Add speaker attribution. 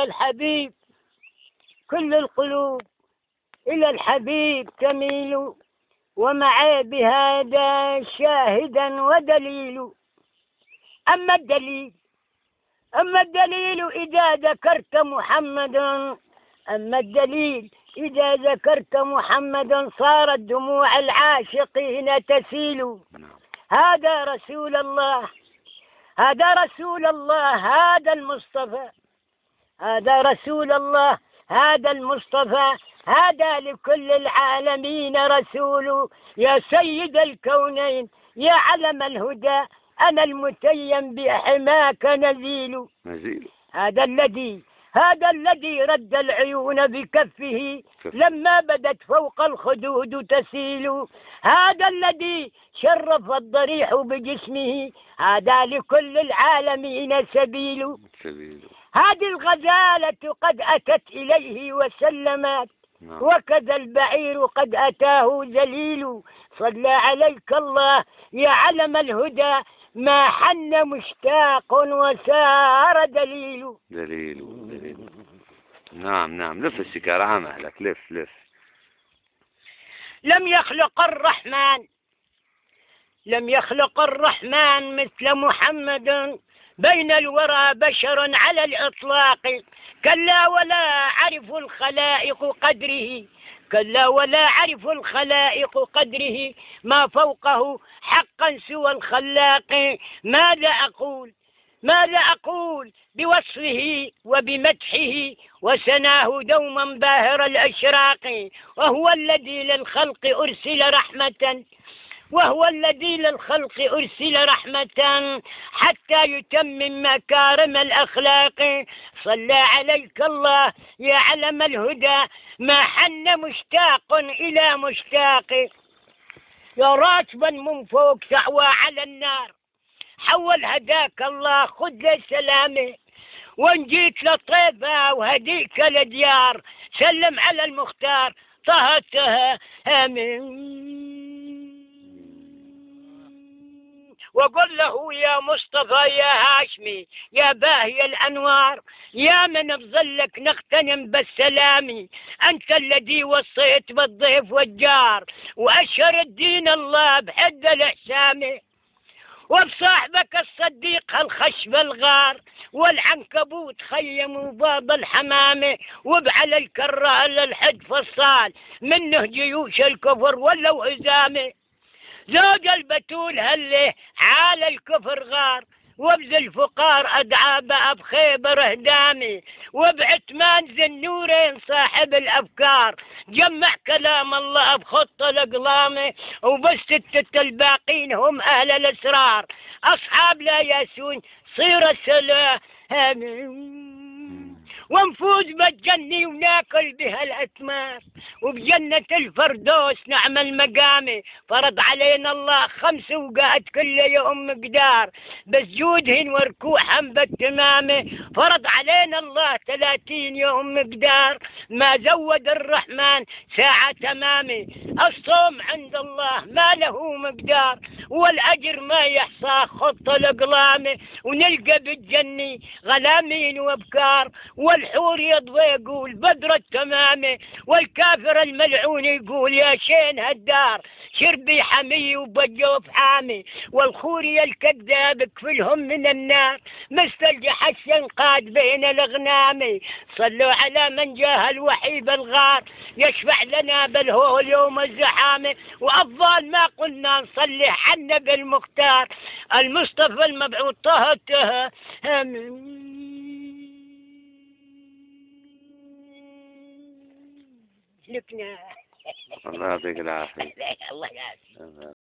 Speaker 1: الحبيب كل القلوب إلى الحبيب تميل، ومعي بهذا شاهدا ودليل. أما الدليل إذا ذكرت محمدا، أما الدليل إذا ذكرت محمدا صارت دموع العاشقين تسيل. هذا رسول الله، هذا رسول الله، هذا المصطفى، هذا رسول الله، هذا المصطفى، هذا لكل العالمين رسول. يا سيد الكونين يا علم الهدى، أنا المتيم بحماك نزيل. هذا الذي رد العيون بكفه لما بدت فوق الخدود تسيل. هذا الذي شرف الضريح بجسمه، هذا لكل العالمين سبيل. هذه الغزالة قد أتت إليه وسلمت، وكذا البعير قد أتاه ذليل. صلى عليك الله يا علم الهدى، ما حن مشتاق وسار دليل.
Speaker 2: نعم لف السكر عاملك لف.
Speaker 1: لم يخلق الرحمن مثل محمد، بين الورى بشر على الإطلاق. كلا ولا عرف الخلائق قدره، كلا ولا عرف الخلائق قدره، ما فوقه حقا سوى الخلاق. ماذا أقول بوصفه وبمدحه، وسناه دوما باهر الأشراق. وهو الذي للخلق أرسل رحمة، حتى يتمم مكارم الأخلاق. صلى عليك الله يا علم الهدى، ما حن مشتاق إلى مشتاق. يا راكبا من فوق تعوى على النار، حول هداك الله خذ لي سلامي. وان جيت لطيبة وهديك لديار، سلم على المختار طه آمين. وقل له يا مصطفى يا هاشمي يا باهي الأنوار، يا من بظلك نغتنم بالسلام. أنت الذي وصيت بالضيف والجار، وأشهر الدين الله بحد الإحسام. وبصاحبك الصديق الخشب الغار، والعنكبوت خيم باب الحمامة. وبعلى الكرة للحد فصال، منه جيوش الكفر ولو هزامه. زوج البتول هله عال الكفر غار، وبذ الفقار أدعى بقى بخيبر هدامي. وبعثمان ذي النورين صاحب الأفكار، جمع كلام الله بخطة الأقلامي. وبستة الباقين هم أهل الأسرار، أصحاب لا ياسون صير السلام. ونفوز بالجنة وناكل بها الأثمار، وبجنة الفردوس نعمل مقامي. فرض علينا الله 5 أوقات كل يوم مقدار، بسجودهن وركوعهن بالتمامة. فرض علينا الله 30 يوم مقدار، ما زود الرحمن ساعة تمامي. الصوم عند الله ما له مقدار، والأجر ما يحصى خط الأقلام. ونلقى بالجنة غلامين وابكار، والحور يضوي يقول بدر التمامة. والكافر الملعون يقول يا شين هالدار، شربي حمي وبجوف حامي. والخوري الكذاب كفلهم من النار، مثل جحش ينقاد بين الأغنام. صلوا على من جاه الوحي بالغار، يشفع لنا بالهول يوم الزحامة. وأفضل ما قلنا نصلي على النبي المختار، المصطفى المبعوث طه لكنا.
Speaker 2: الله يعطيك العافية.
Speaker 1: الله يعافيك.